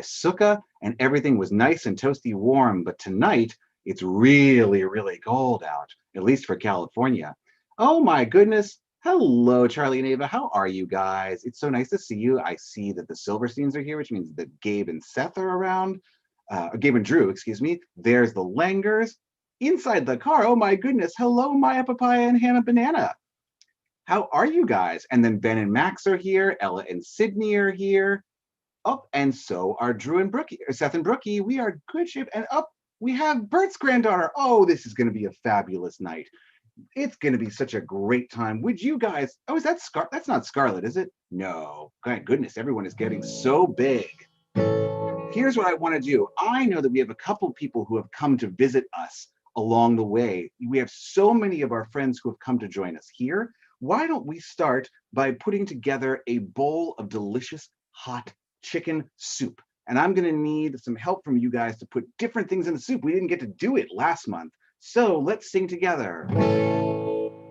sukkah and everything was nice and toasty warm, but tonight it's really, really cold out, at least for California. Oh my goodness. Hello, Charlie and Ava. How are you guys? It's so nice to see you. I see that the Silversteins are here, which means that Gabe and Seth are around. Gabe and Drew, excuse me. There's the Langers. Inside the car, oh my goodness. Hello, Maya Papaya and Hannah Banana. How are you guys? And then Ben and Max are here. Ella and Sydney are here. Oh, and so are Drew and Brookie, Seth and Brookie. We are good shape. And up, we have Bert's granddaughter. Oh, this is going to be a fabulous night. It's going to be such a great time. Would you guys? Oh, is that that's not Scarlet, is it? No. Thank goodness, everyone is getting so big. Here's what I want to do. I know that we have a couple people who have come to visit us along the way. We have so many of our friends who have come to join us here. Why don't we start by putting together a bowl of delicious hot chicken soup? And I'm going to need some help from you guys to put different things in the soup. We didn't get to do it last month. So let's sing together.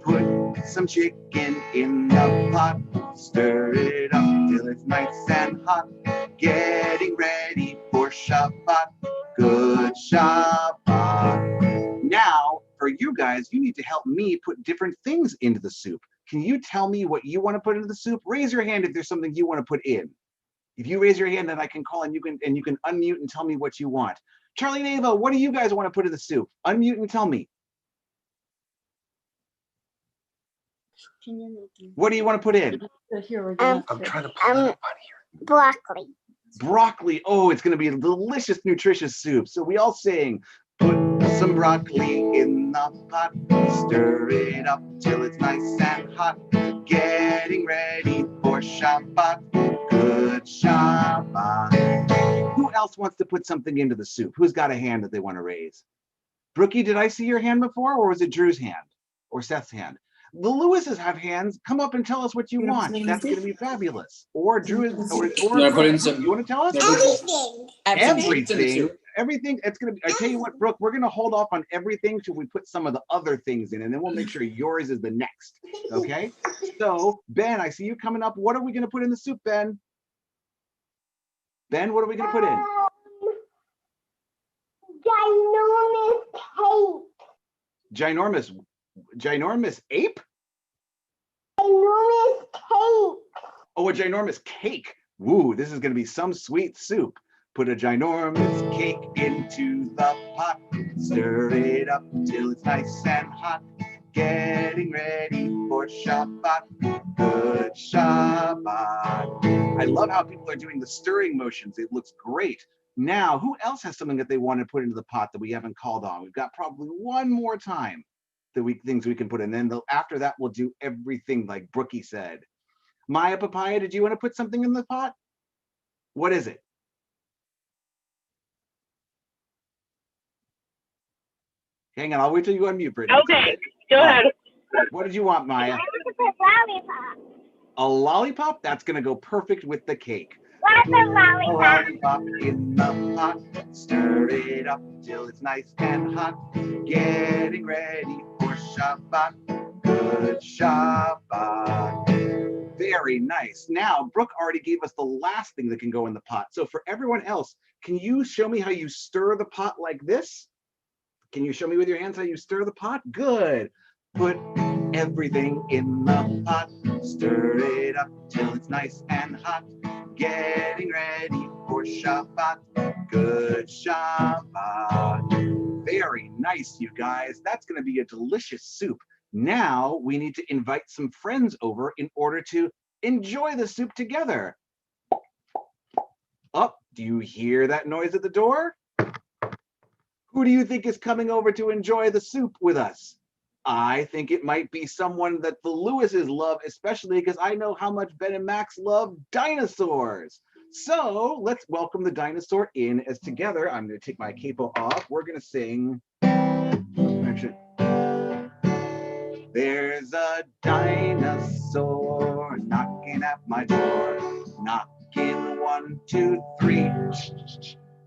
Put some chicken in the pot, stir it up till it's nice and hot. Getting ready for Shabbat. Good Shabbat. Now, for you guys, you need to help me put different things into the soup. Can you tell me what you want to put into the soup? Raise your hand if there's something you want to put in. If you raise your hand, then I can call and you can unmute and tell me what you want. Charlie and Ava, what do you guys want to put in the soup? Unmute and tell me. What do you want to put in? I'm trying to pull it up on here. Broccoli. Broccoli. Oh, it's going to be a delicious, nutritious soup. So we all sing, put some broccoli in the pot, stir it up till it's nice and hot. Getting ready for Shabbat. Good Shabbat. Who else wants to put something into the soup? Who's got a hand that they want to raise? Brookie, did I see your hand before, or was it Drew's hand or Seth's hand? The Lewises have hands. Come up and tell us what you want. That's going to be fabulous. Or Drew, or you want to tell us? Everything. Everything. It's going to be. I tell you what, Brooke, we're going to hold off on everything till we put some of the other things in, and then we'll make sure yours is the next. Okay. So Ben, I see you coming up. What are we going to put in the soup, Ben? Ben, what are we going to put in? Ginormous cake. Ginormous ape? Ginormous cake. Oh, a ginormous cake. Woo, this is going to be some sweet soup. Put a ginormous cake into the pot. Stir it up till it's nice and hot. Getting ready for Shabbat. Good Shabbat. I love how people are doing the stirring motions. It looks great. Now, who else has something that they want to put into the pot that we haven't called on? We've got probably one more time. Things we can put in. Then after that, we'll do everything like Brookie said. Maya Papaya, did you want to put something in the pot? What is it? Hang on, I'll wait till you unmute, Brittany. Okay, go ahead. What did you want, Maya? Lollipop. A lollipop? That's going to go perfect with the cake. What's a lollipop? A lollipop in the pot. Stir it up till it's nice and hot. Getting ready for Shabbat. Good Shabbat. Very nice. Now, Brooke already gave us the last thing that can go in the pot. So for everyone else, can you show me how you stir the pot like this? Can you show me with your hands how you stir the pot? Good. Put everything in the pot. Stir it up till it's nice and hot. Getting ready for Shabbat. Good Shabbat. Very nice, you guys. That's going to be a delicious soup. Now we need to invite some friends over in order to enjoy the soup together. Oh, do you hear that noise at the door? Who do you think is coming over to enjoy the soup with us? I think it might be someone that the Lewises love, especially because I know how much Ben and Max love dinosaurs. So let's welcome the dinosaur in as together. I'm going to take my capo off. We're going to sing. There's a dinosaur knocking at my door. Knocking 1, 2, 3.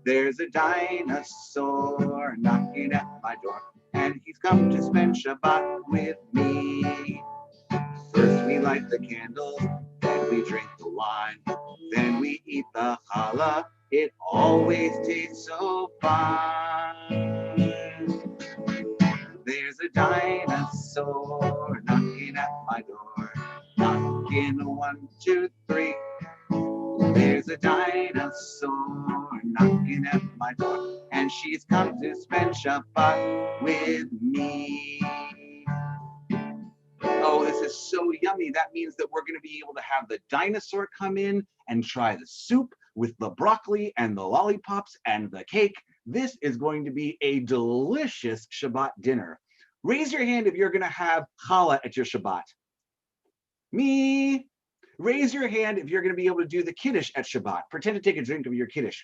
There's a dinosaur knocking at my door. And he's come to spend Shabbat with me. First we light the candles, then we drink the wine, then we eat the challah. It always tastes so fine. There's a dinosaur knocking at my door. Knocking 1, 2, 3. There's a dinosaur knocking at my door, and she's come to spend Shabbat with me. Oh, this is so yummy. That means that we're going to be able to have the dinosaur come in and try the soup with the broccoli and the lollipops and the cake. This is going to be a delicious Shabbat dinner. Raise your hand if you're going to have challah at your Shabbat. Me. Raise your hand if you're going to be able to do the kiddush at Shabbat. Pretend to take a drink of your kiddush.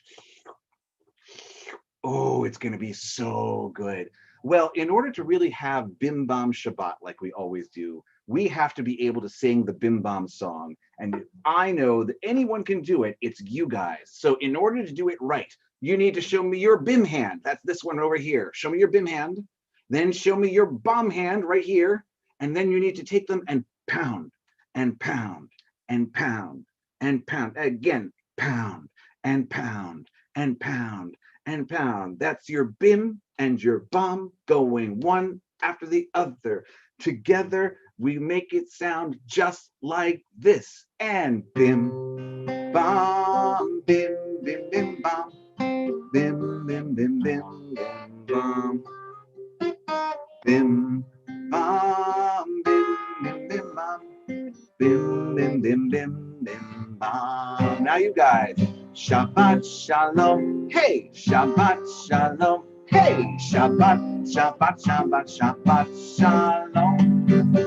Oh, it's going to be so good. Well, in order to really have Bim-Bom Shabbat like we always do, we have to be able to sing the Bim-Bom song. And if I know that anyone can do it, it's you guys. So in order to do it right, you need to show me your Bim hand. That's this one over here. Show me your Bim hand. Then show me your Bom hand right here. And then you need to take them and pound and pound and pound and pound. Again, pound and pound and pound and pound. That's your Bim and your Bom going one after the other. Together, we make it sound just like this. And Bim, Bom, Bim, Bim, Bim, Bom. Bim, Bim, Bim, Bim, Bim, Bom. Bim, Bom, Bim, Bim, Bim, Bom. Bim, bim, bim, bim, bim, bom. Now you guys. Shabbat shalom. Hey, Shabbat shalom. Hey, Shabbat, Shabbat, Shabbat, Shabbat shalom.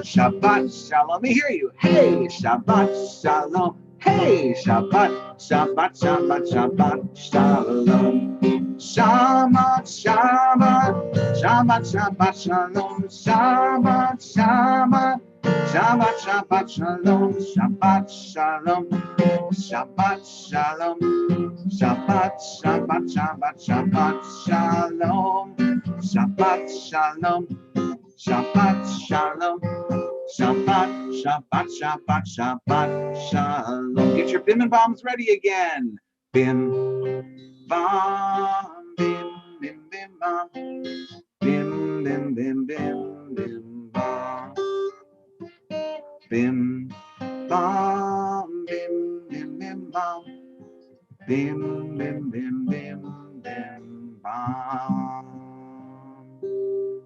Shabbat shalom. Let me hear you. Hey, Shabbat shalom. Hey, Shabbat, Shabbat, Shabbat, Shabbat shalom. Shabbat, Shabbat, Shabbat, Shabbat shalom. Shabbat, Shabbat. Shabbat, Shabbat, Shalom, Shabbat, Shalom, Shabbat, Shalom, Shabbat, Shabbat, Shabbat, Shabbat, Shalom, Shabbat, Shalom, Shabbat, Shalom, Shabbat, Shabbat, Shabbat, Shabbat, Shalom. Get your Bim and Boms ready again. Bim, Bom, Bim, Bim, Bim, Bom, Bim, Bim, Bim, Bim, Bim, Bom. Bim, bom, bim, bim, bim, bom. Bim, bim, bim, bim, bim, bom.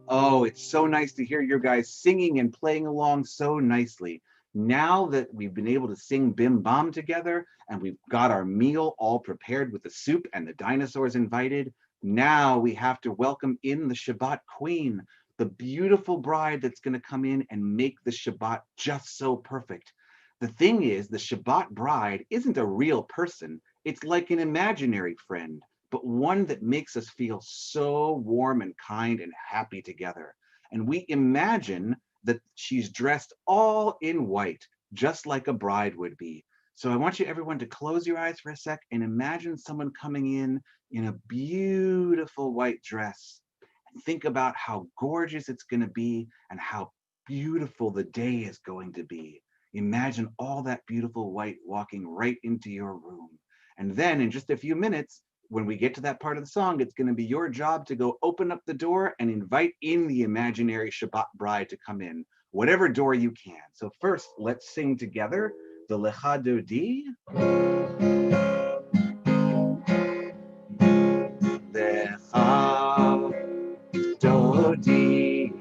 Oh, it's so nice to hear your guys singing and playing along so nicely. Now that we've been able to sing Bim Bom together and we've got our meal all prepared with the soup and the dinosaurs invited, now we have to welcome in the Shabbat Queen, the beautiful bride that's going to come in and make the Shabbat just so perfect. The thing is, the Shabbat bride isn't a real person. It's like an imaginary friend, but one that makes us feel so warm and kind and happy together. And we imagine that she's dressed all in white, just like a bride would be. So I want you everyone to close your eyes for a sec and imagine someone coming in a beautiful white dress. Think about how gorgeous it's going to be and how beautiful the day is going to be. Imagine all that beautiful white walking right into your room. And then in just a few minutes, when we get to that part of the song, it's going to be your job to go open up the door and invite in the imaginary Shabbat bride to come in, whatever door you can. So first, let's sing together the Lecha Dodi. Dodi,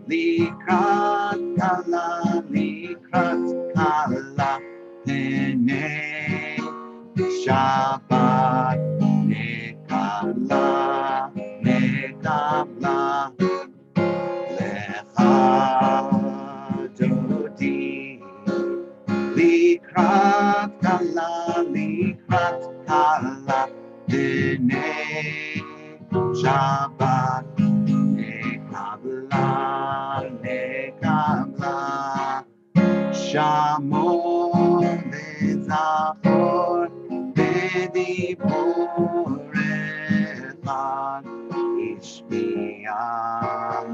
likrat kala, hene, Shabbat, nekabla, lecha dodi, likrat kala, hene, Shabbat, nekabla, shamor vezachor bedibur echad, ishmiyan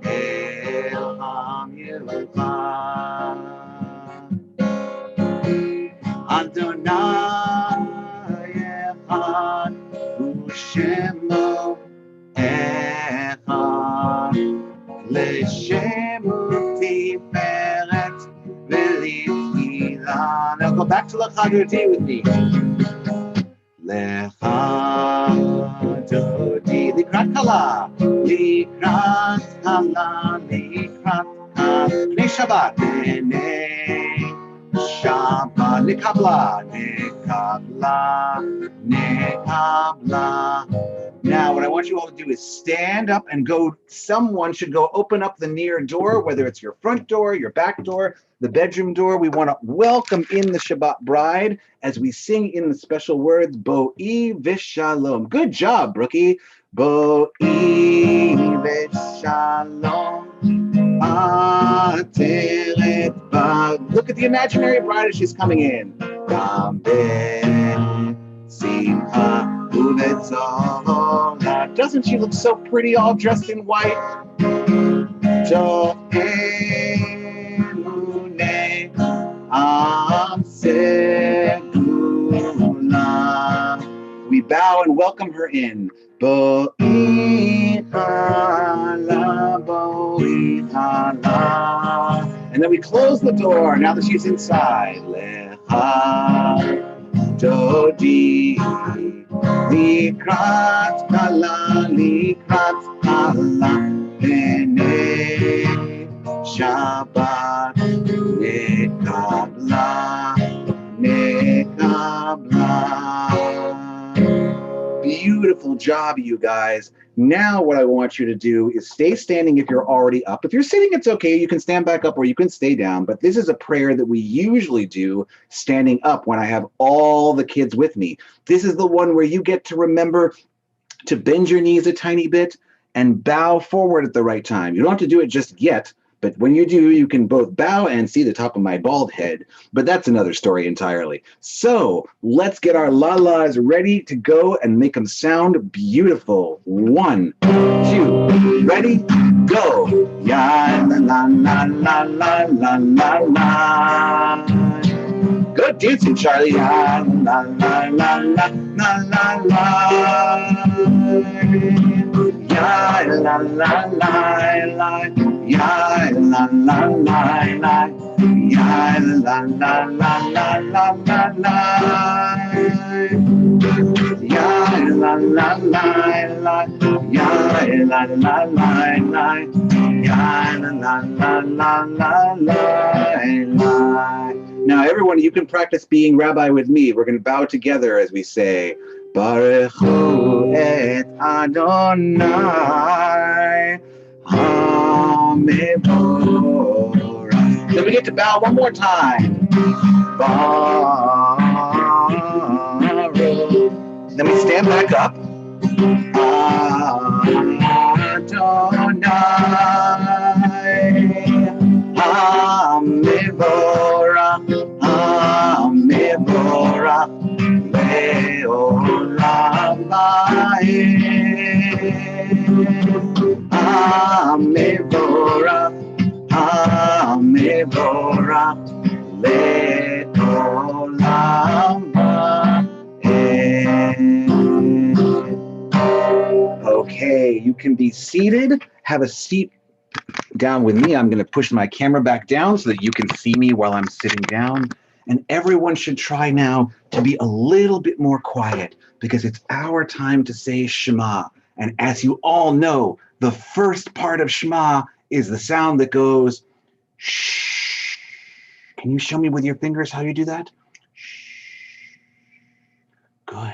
el ham yuchad. Adonai echad u'shemo echad l'shemo tiferet v'litila. Now go back to l'chadoti with me. L'chadoti likrat kala, likrat kala, likrat kala. Bnei Shabbat, bnei Shabbat, nekabla, nekabla, nekabla. Now, what I want you all to do is stand up and go. Someone should go open up the near door, whether it's your front door, your back door, the bedroom door. We want to welcome in the Shabbat bride as we sing in the special words, Bo'i v'shalom. Good job, Brookie. Bo'i v'shalom. Look at the imaginary bride as she's coming in. Doesn't she look so pretty all dressed in white? We bow and welcome her in. And then we close the door now that she's inside. Dodi, likrat kala, likrat kala, bnei Shabbat, nekabla, nekabla. Beautiful job, you guys. Now what I want you to do is stay standing if you're already up. If you're sitting, it's okay. You can stand back up or you can stay down. But this is a prayer that we usually do standing up when I have all the kids with me. This is the one where you get to remember to bend your knees a tiny bit and bow forward at the right time. You don't have to do it just yet. But when you do, you can both bow and see the top of my bald head. But that's another story entirely. So let's get our la-las ready to go and make them sound beautiful. 1, 2, ready, go. Ya la la la la la la la la. Good dancing, Charlie. Ya la la la la la la la. Ya la la la la. Ya la la la la, ya la la la la la la la, ya la la la la, ya la la la la, ya la la la la la la. Now, everyone, you can practice being rabbi with me. We're going to bow together as we say, Baruch Hu et Adonai. Then we get to bow one more time. Then we stand back up. Amevora, Amevora, Leolam Okay, you can be seated. Have a seat down with me. I'm going to push my camera back down so that you can see me while I'm sitting down. And everyone should try now to be a little bit more quiet because it's our time to say Shema. And as you all know, the first part of Shema is the sound that goes shh. Can you show me with your fingers how you do that? Shh. Good.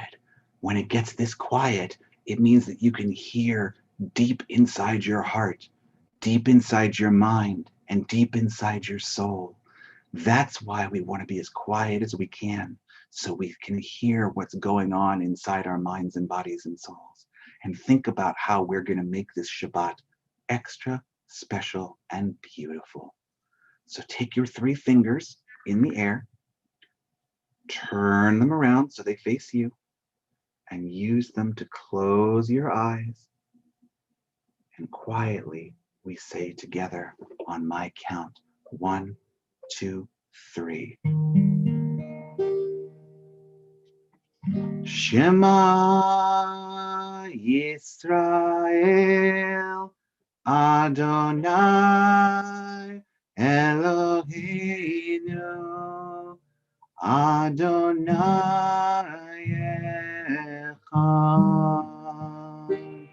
When it gets this quiet, it means that you can hear deep inside your heart, deep inside your mind, and deep inside your soul. That's why we want to be as quiet as we can, so we can hear what's going on inside our minds and bodies and souls, and think about how we're going to make this Shabbat extra special and beautiful. So take your 3 fingers in the air, turn them around so they face you, and use them to close your eyes. And quietly, we say together on my count, 1, 2, 3. Shema Yisrael Adonai Eloheinu Adonai Echad.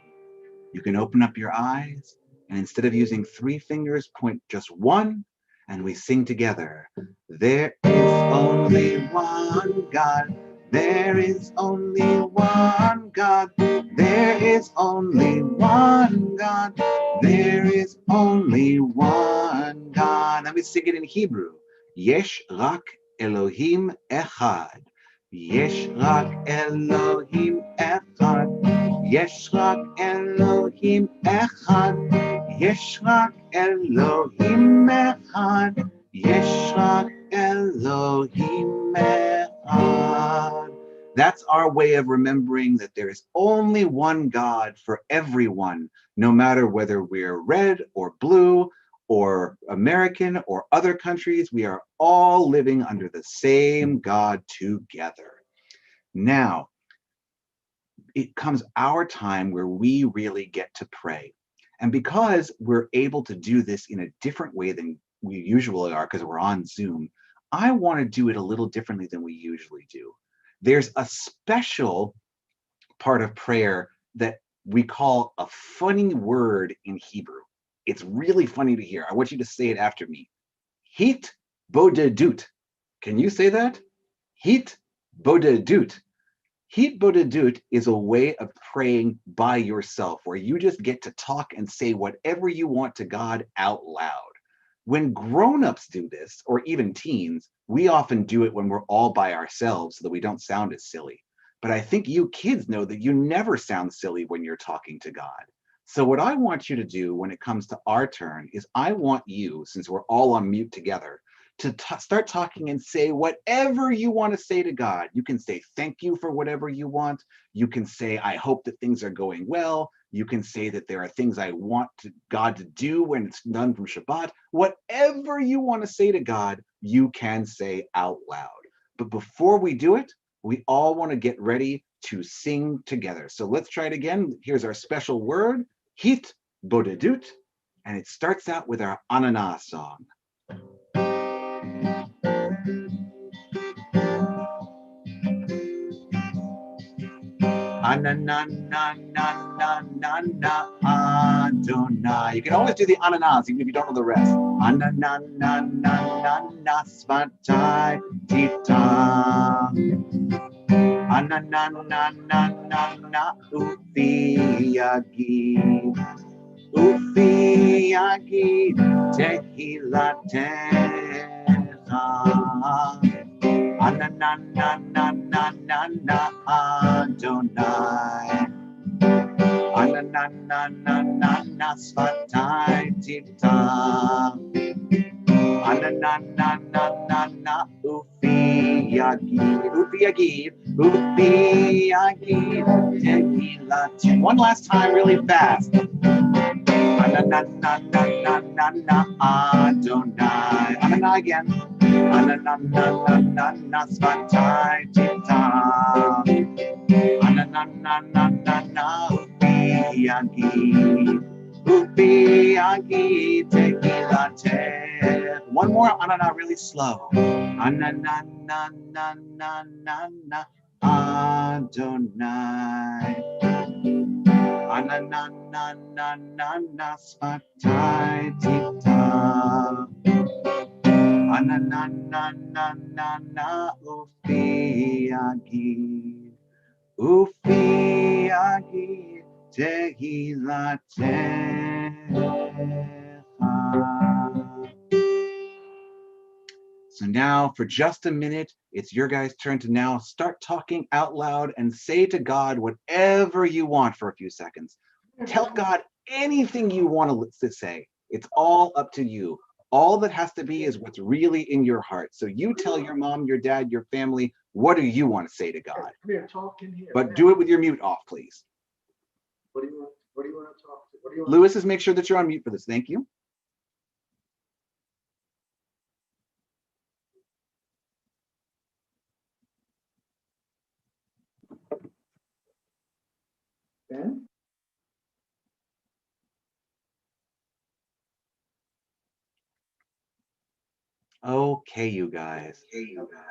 You can open up your eyes, and instead of using 3 fingers, point just 1, and we sing together. There is only one God. There is only one God. There is only one God. There is only one God. Let me sing it in Hebrew. Yesh rak Elohim echad. Yesh rak Elohim echad. יש רק אלוהים אחד, יש רק אלוהים אחד, יש רק אלוהים אחד. That's our way of remembering that there is only one God for everyone, no matter whether we're red or blue or American or other countries. We are all living under the same God together. Now, it comes our time where we really get to pray. And because we're able to do this in a different way than we usually are, because we're on Zoom, I want to do it a little differently than we usually do. There's a special part of prayer that we call a funny word in Hebrew. It's really funny to hear. I want you to say it after me. Hit bodedut. Can you say that? Hit bodedut. Hit bodedut is a way of praying by yourself, where you just get to talk and say whatever you want to God out loud. When grown-ups do this, or even teens, we often do it when we're all by ourselves so that we don't sound as silly. But I think you kids know that you never sound silly when you're talking to God. So what I want you to do when it comes to our turn is I want you, since we're all on mute together, to start talking and say whatever you want to say to God. You can say thank you for whatever you want. You can say, I hope that things are going well. You can say that there are things I want God to do when it's done from Shabbat. Whatever you want to say to God, you can say out loud. But before we do it, we all want to get ready to sing together. So let's try it again. Here's our special word, hit bodedut, and it starts out with our ananas song. Adonai. You can always do the ananas, even if you don't know the rest. Ananas vatai tita. Ananana ufiyagi. Ufiyagi tehilatecha. Ananana Adonai. Ananana svatai tita. Ananana ufiyagi. Ufiyagi. Ufiyagi tequila. One last time, really fast. Ananana Adonai. Anana again. Ananana svatai tita. Ananana ufiyagi. Ufiyagi tequila te. One more anana really slow. Ananana Adonai. Ananana svatai tita. Ananana ufiyagi. Ufiyagi tehilatecha. So now, for just a minute, it's your guys' turn to now start talking out loud and say to God whatever you want for a few seconds. Tell God anything you want to say. It's all up to you. All that has to be is what's really in your heart. So you tell your mom, your dad, your family, what do you want to say to God? But do it with your mute off, please. What do you want to talk to? Lewis, is make sure that you're on mute for this. Thank you. Okay, you guys.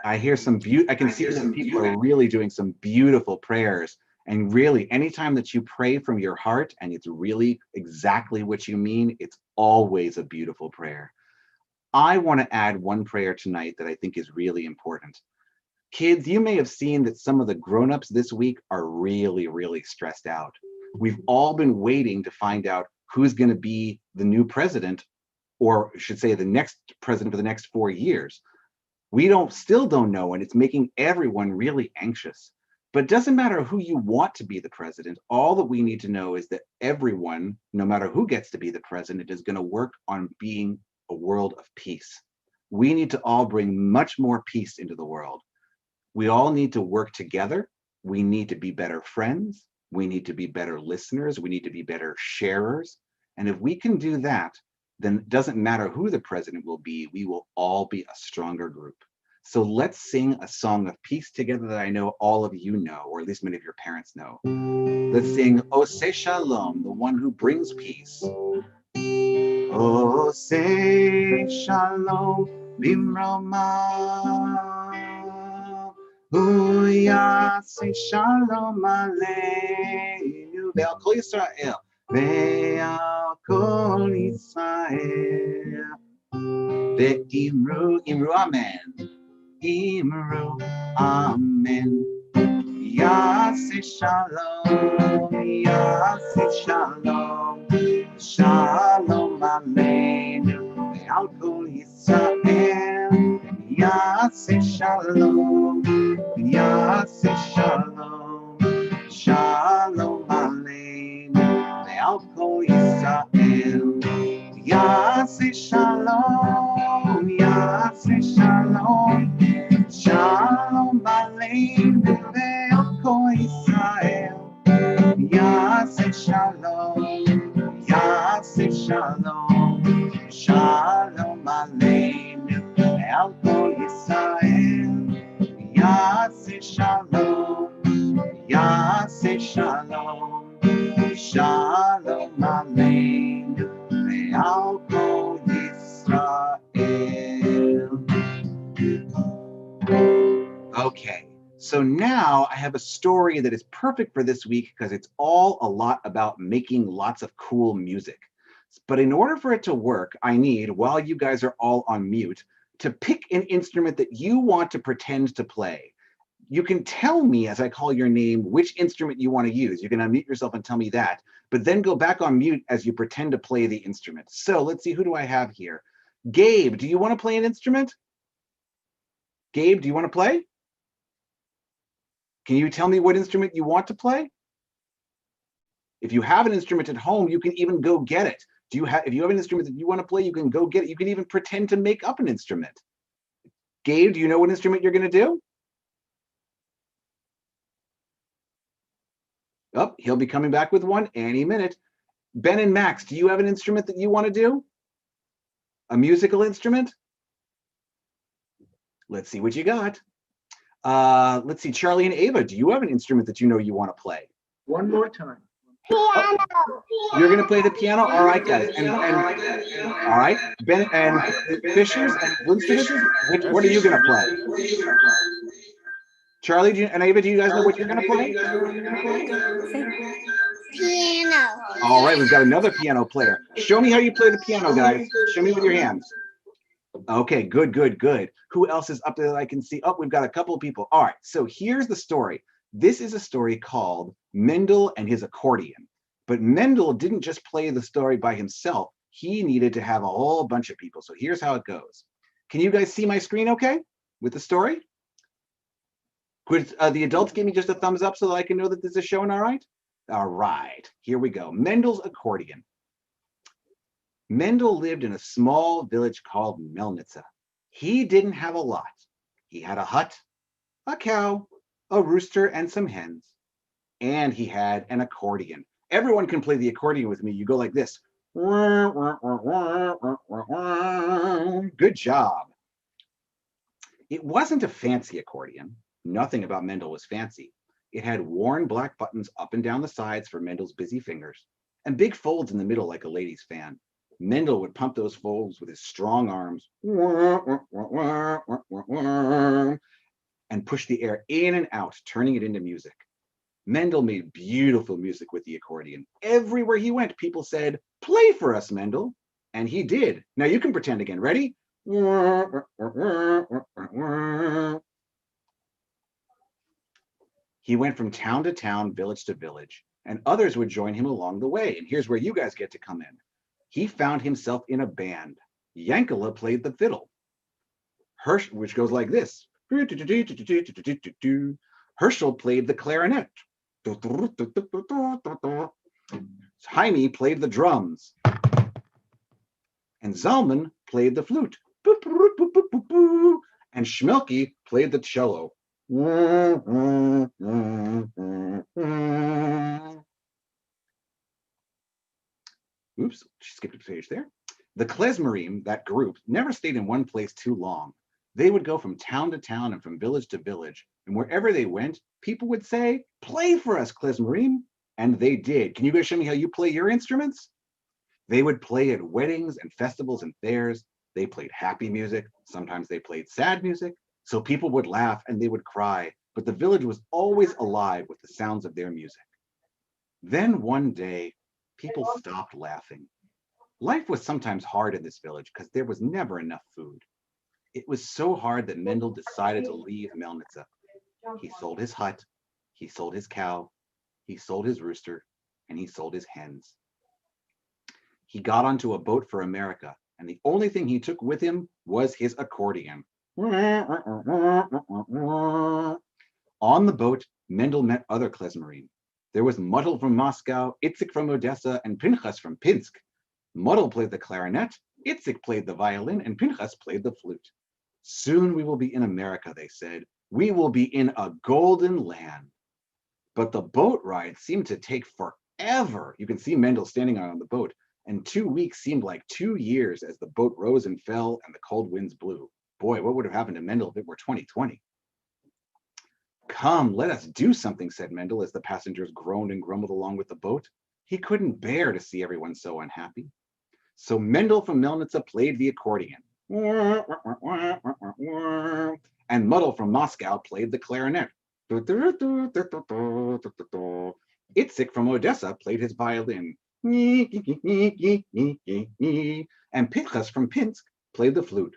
I hear some I can see that people are really doing some beautiful prayers. And really, anytime that you pray from your heart and it's really exactly what you mean, it's always a beautiful prayer. I want to add one prayer tonight that I think is really important. Kids, you may have seen that some of the grown-ups this week are really, really stressed out. We've all been waiting to find out who's going to be the new president, or I should say the next president for the next 4 years. We still don't know, and it's making everyone really anxious. But it doesn't matter who you want to be the president. All that we need to know is that everyone, no matter who gets to be the president, is going to work on being a world of peace. We need to all bring much more peace into the world. We all need to work together. We need to be better friends. We need to be better listeners. We need to be better sharers. And if we can do that, then it doesn't matter who the president will be, we will all be a stronger group. So let's sing a song of peace together that I know all of you know, or at least many of your parents know. Let's sing Ose Shalom, the one who brings peace. Ose Shalom, Bim-Bom Yase Shalom Aleinu Ve'al Kol Yisrael Ve'al Kol Yisrael Ve'imru Amen Imru Amen Yase Shalom Yase Shalom Shalom Aleinu Ve'al Kol Yisrael Yase Shalom Yase Shalom Shalom Aleinu Ve'al Kol Yisrael Yase Shalom Yase Shalom Shalom Aleinu Ve'al Kol Yisrael Yase Shalom Yase Shalom Shalom Aleinu Ve'al Kol Yisrael Yase Shalom Yase Shalom Shalom Aleinu Ve'al Kol Yisrael. Okay, so now I have a story that is perfect for this week because it's all a lot about making lots of cool music. But in order for it to work, I need, while you guys are all on mute, to pick an instrument that you want to pretend to play. You can tell me as I call your name which instrument you want to use. You can unmute yourself and tell me that, but then go back on mute as you pretend to play the instrument. So let's see, who do I have here? Gabe, do you want to play an instrument? Gabe, do you want to play? Can you tell me what instrument you want to play? If you have an instrument at home, you can even go get it. If you have an instrument that you want to play, you can go get it. You can even pretend to make up an instrument. Gabe, do you know what instrument you're going to do? Oh, he'll be coming back with one any minute. Ben and Max, do you have an instrument that you want to do? A musical instrument? Let's see what you got. Let's see, Charlie and Ava, do you have an instrument that you know you want to play? One more time. Piano. Oh, you're going to play the piano? All right, guys. And all right, Ben and Fishers and Bloomsters, what are you going to play? Charlie and Ava, do you guys know what you're going to play? Piano. All right, we've got another piano player. Show me how you play the piano, guys. Show me with your hands. Okay, good, good, good. Who else is up there that I can see? Oh, we've got a couple of people. All right, so here's the story. This is a story called Mendel and His Accordion. But Mendel didn't just play the story by himself. He needed to have a whole bunch of people. So here's how it goes. Can you guys see my screen okay with the story? Could the adults give me just a thumbs up so that I can know that this is showing all right? All right, here we go. Mendel's accordion. Mendel lived in a small village called Melnitsa. He didn't have a lot. He had a hut, a cow, a rooster, and some hens. And he had an accordion. Everyone can play the accordion with me. You go like this. Good job. It wasn't a fancy accordion. Nothing about Mendel was fancy. It had worn black buttons up and down the sides for Mendel's busy fingers, and big folds in the middle like a lady's fan. Mendel would pump those folds with his strong arms and push the air in and out, turning it into music. Mendel made beautiful music with the accordion. Everywhere he went, people said, "Play for us, Mendel." And he did. Now you can pretend again. Ready? He went from town to town, village to village, and others would join him along the way. And here's where you guys get to come in. He found himself in a band. Yankala played the fiddle, which goes like this. Herschel played the clarinet. Jaime played the drums. And Zalman played the flute. And Schmelke played the cello. Oops, skipped a page there. The klezmerim, that group, never stayed in one place too long. They would go from town to town and from village to village, and wherever they went, people would say, "Play for us, klezmerim," and they did. Can you guys show me how you play your instruments? They would play at weddings and festivals and fairs. They played happy music. Sometimes they played sad music, so people would laugh and they would cry, but the village was always alive with the sounds of their music. Then one day, people stopped laughing. Life was sometimes hard in this village because there was never enough food. It was so hard that Mendel decided to leave Melnitsa. He sold his hut, he sold his cow, he sold his rooster, and he sold his hens. He got onto a boat for America, and the only thing he took with him was his accordion. On the boat, Mendel met other klezmerim. There was Muddle from Moscow, Itzik from Odessa, and Pinchas from Pinsk. Muddle played the clarinet, Itzik played the violin, and Pinchas played the flute. Soon we will be in America, they said. We will be in a golden land. But the boat ride seemed to take forever. You can see Mendel standing on the boat, and 2 weeks seemed like 2 years as the boat rose and fell and the cold winds blew. Boy, what would have happened to Mendel if it were 2020? "Come, let us do something," said Mendel as the passengers groaned and grumbled along with the boat. He couldn't bear to see everyone so unhappy. So Mendel from Melnitsa played the accordion. And Muddle from Moscow played the clarinet. Itzik from Odessa played his violin. And Pinchas from Pinsk played the flute.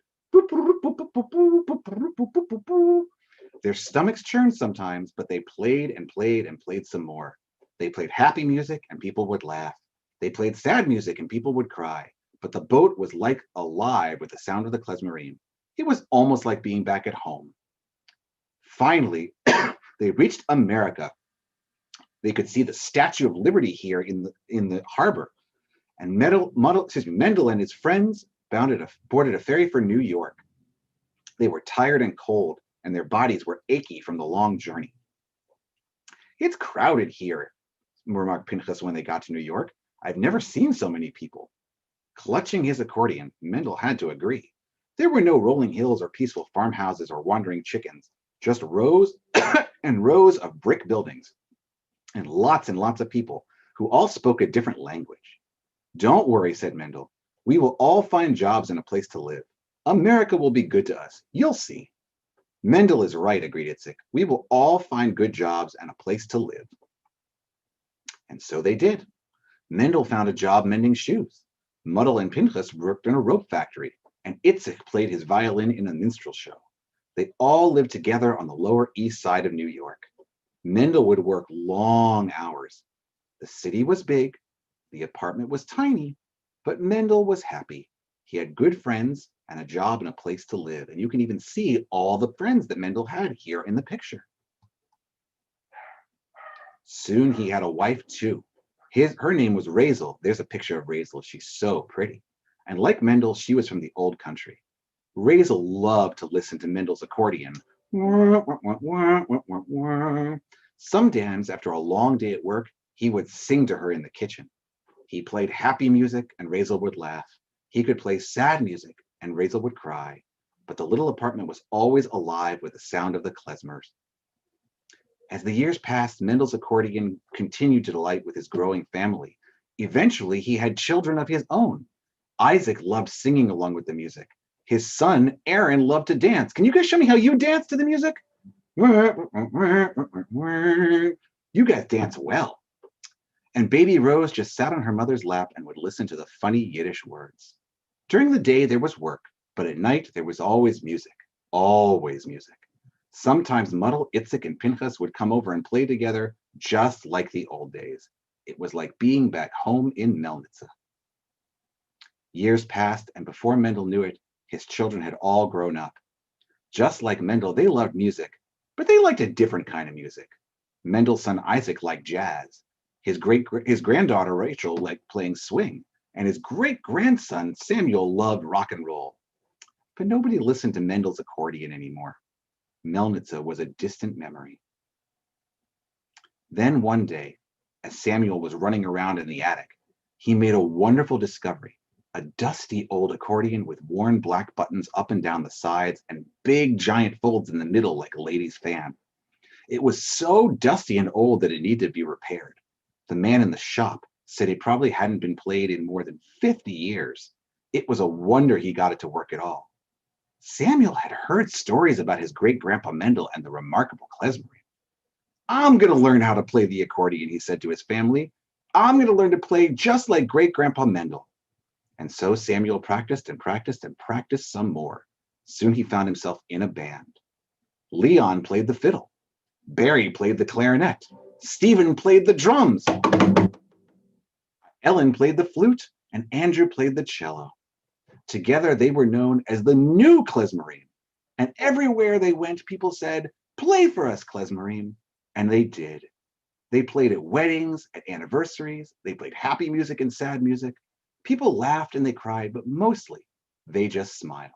Their stomachs churned sometimes, but they played and played and played some more. They played happy music and people would laugh. They played sad music and people would cry. But the boat was like alive with the sound of the klezmerim. It was almost like being back at home. Finally, they reached America. They could see the Statue of Liberty here in the harbor. And Mendel and his friends boarded a ferry for New York. They were tired and cold, and their bodies were achy from the long journey. "It's crowded here," remarked Pinchas when they got to New York. "I've never seen so many people." Clutching his accordion, Mendel had to agree. There were no rolling hills or peaceful farmhouses or wandering chickens, just rows and rows of brick buildings, and lots of people who all spoke a different language. "Don't worry," said Mendel. "We will all find jobs and a place to live. America will be good to us. You'll see." "Mendel is right," agreed Itzik. "We will all find good jobs and a place to live." And so they did. Mendel found a job mending shoes. Muddle and Pinchas worked in a rope factory, and Itzik played his violin in a minstrel show. They all lived together on the Lower East Side of New York. Mendel would work long hours. The city was big, the apartment was tiny, but Mendel was happy. He had good friends and a job and a place to live. And you can even see all the friends that Mendel had here in the picture. Soon he had a wife too. Her name was Razel. There's a picture of Razel. She's so pretty. And like Mendel, she was from the old country. Razel loved to listen to Mendel's accordion. Sometimes after a long day at work, he would sing to her in the kitchen. He played happy music and Razel would laugh. He could play sad music and Razel would cry. But the little apartment was always alive with the sound of the klezmers. As the years passed, Mendel's accordion continued to delight with his growing family. Eventually, he had children of his own. Isaac loved singing along with the music. His son, Aaron, loved to dance. Can you guys show me how you dance to the music? You guys dance well. And baby Rose just sat on her mother's lap and would listen to the funny Yiddish words. During the day, there was work, but at night, there was always music. Always music. Sometimes Muddle, Itzik, and Pinchas would come over and play together, just like the old days. It was like being back home in Melnitsa. Years passed, and before Mendel knew it, his children had all grown up. Just like Mendel, they loved music, but they liked a different kind of music. Mendel's son Isaac liked jazz. His granddaughter Rachel liked playing swing, and his great-grandson Samuel loved rock and roll. But nobody listened to Mendel's accordion anymore. Melnitsa was a distant memory. Then one day, as Samuel was running around in the attic, he made a wonderful discovery, a dusty old accordion with worn black buttons up and down the sides and big giant folds in the middle like a lady's fan. It was so dusty and old that it needed to be repaired. The man in the shop said it probably hadn't been played in more than 50 years. It was a wonder he got it to work at all. Samuel had heard stories about his great-grandpa Mendel and the remarkable klezmer. I'm going to learn how to play the accordion, he said to his family. I'm going to learn to play just like great-grandpa Mendel. And so Samuel practiced and practiced and practiced some more. Soon he found himself in a band. Leon played the fiddle. Barry played the clarinet. Stephen played the drums. Ellen played the flute, and Andrew played the cello. Together, they were known as the New Klezmerim. And everywhere they went, people said, "Play for us, Klezmerim." And they did. They played at weddings, at anniversaries. They played happy music and sad music. People laughed and they cried, but mostly they just smiled.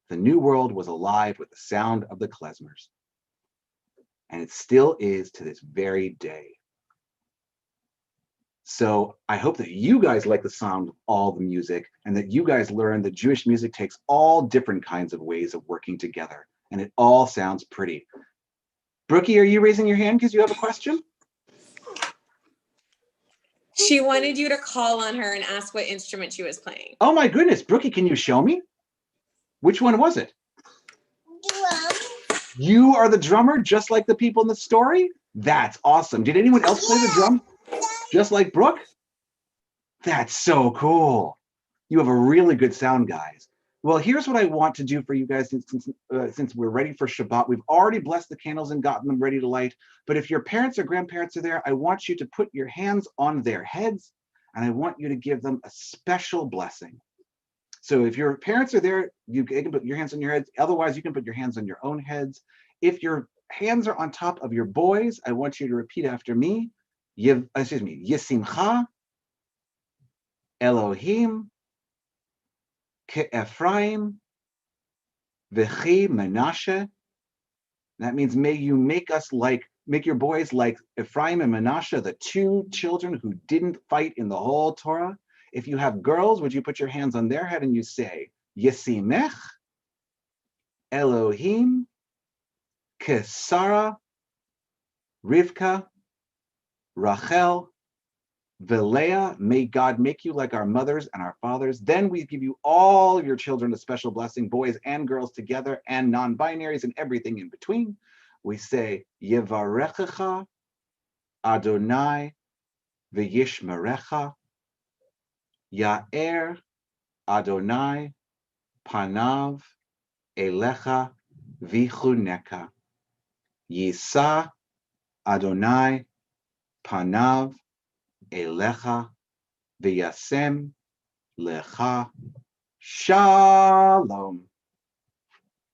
The new world was alive with the sound of the klezmers. And it still is to this very day. So I hope that you guys like the sound of all the music and that you guys learn that Jewish music takes all different kinds of ways of working together. And it all sounds pretty. Brookie, are you raising your hand because you have a question? She wanted you to call on her and ask what instrument she was playing. Oh my goodness, Brookie, can you show me? Which one was it? Drum. You are the drummer, just like the people in the story? That's awesome. Did anyone else play the drum? Just like Brooke? That's so cool. You have a really good sound, guys. Well, here's what I want to do for you guys since we're ready for Shabbat. We've already blessed the candles and gotten them ready to light. But if your parents or grandparents are there, I want you to put your hands on their heads, and I want you to give them a special blessing. So if your parents are there, you can put your hands on your heads. Otherwise, you can put your hands on your own heads. If your hands are on top of your boys, I want you to repeat after me. Yesimcha Elohim Ke'Ephraim V'chi Menashe. That means may you make your boys like Ephraim and Menashe, the two children who didn't fight in the whole Torah. If you have girls, would you put your hands on their head and you say, Yesimech Elohim Kesara Rivka Rachel V'Leah, may God make you like our mothers and our fathers. Then we give you all of your children a special blessing, boys and girls together, and non-binaries and everything in between. We say, Yevarechecha Adonai V'yishmerecha, Ya'er Adonai Panav Elecha V'chuneka, Yisa Adonai Panav Elecha v'yasem lecha shalom.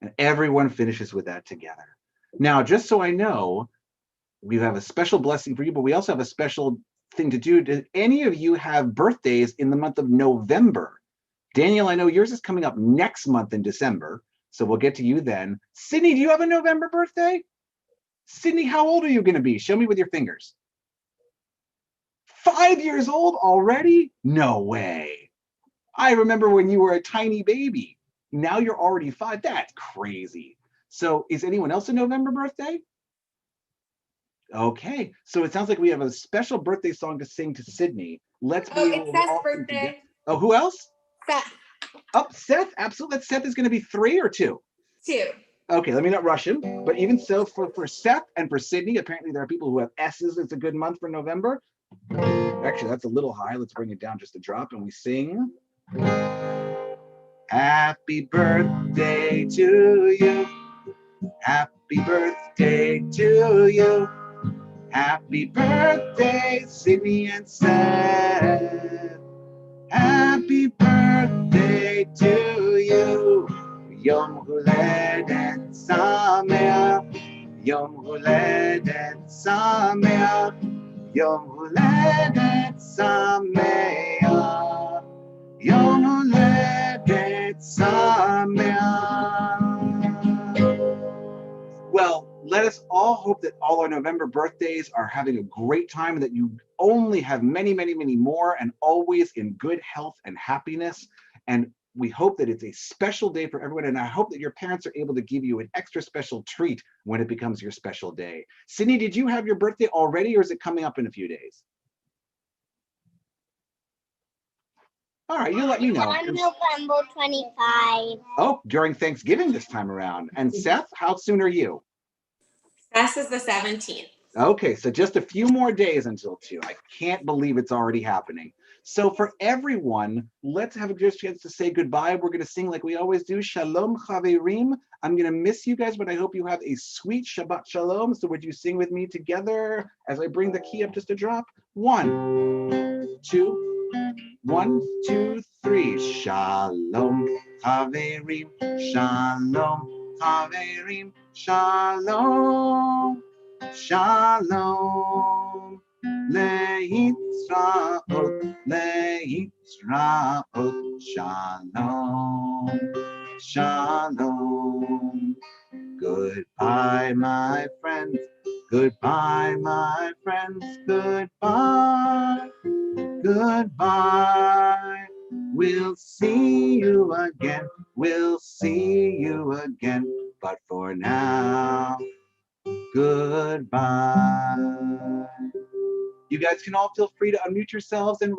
And everyone finishes with that together. Now, just so I know, we have a special blessing for you, but we also have a special thing to do. Did any of you have birthdays in the month of November? Daniel, I know yours is coming up next month in December, so we'll get to you then. Sydney, do you have a November birthday? Sydney, how old are you going to be? Show me with your fingers. 5 years old already? No way. I remember when you were a tiny baby. Now you're already 5. That's crazy. So is anyone else a November birthday? Okay, so it sounds like we have a special birthday song to sing to Sydney. Let's be Oh, able it's to Seth's all sing together. birthday. Oh, who else? Seth, Oh, Seth. Absolutely. Seth is going to be 3 or 2. 2. Okay, let me not rush him. But even so, for Seth and for Sydney, apparently there are people who have S's. It's a good month for November. Actually, that's a little high. Let's bring it down just a drop and we sing. Happy birthday to you. Happy birthday to you. Happy birthday, Sydney and Seth. Happy birthday to you. Yom Huledet Sameach. Yom Huledet Sameach. Yom Huledet Sameach. Yom Huledet Sameach. Well, let us all hope that all our November birthdays are having a great time and that you only have many, many, many more and always in good health and happiness. And we hope that it's a special day for everyone. And I hope that your parents are able to give you an extra special treat when it becomes your special day. Sydney, did you have your birthday already or is it coming up in a few days? All right, you let me know. On November 25. Oh, during Thanksgiving this time around. And Seth, how soon are you? Seth is the 17th. Okay, so just a few more days until 2. I can't believe it's already happening. So for everyone, let's have a good chance to say goodbye. We're going to sing like we always do. Shalom Chaverim. I'm going to miss you guys, but I hope you have a sweet Shabbat Shalom. So would you sing with me together as I bring the key up just a drop? 1, 2. 1, 2, 3. Shalom Chaverim. Shalom Chaverim. Shalom. Shalom, Lehitraot, Lehitraot, Shalom, Shalom. Goodbye, my friends, goodbye, my friends, goodbye, goodbye. We'll see you again, we'll see you again, but for now, goodbye. You guys can all feel free to unmute yourselves and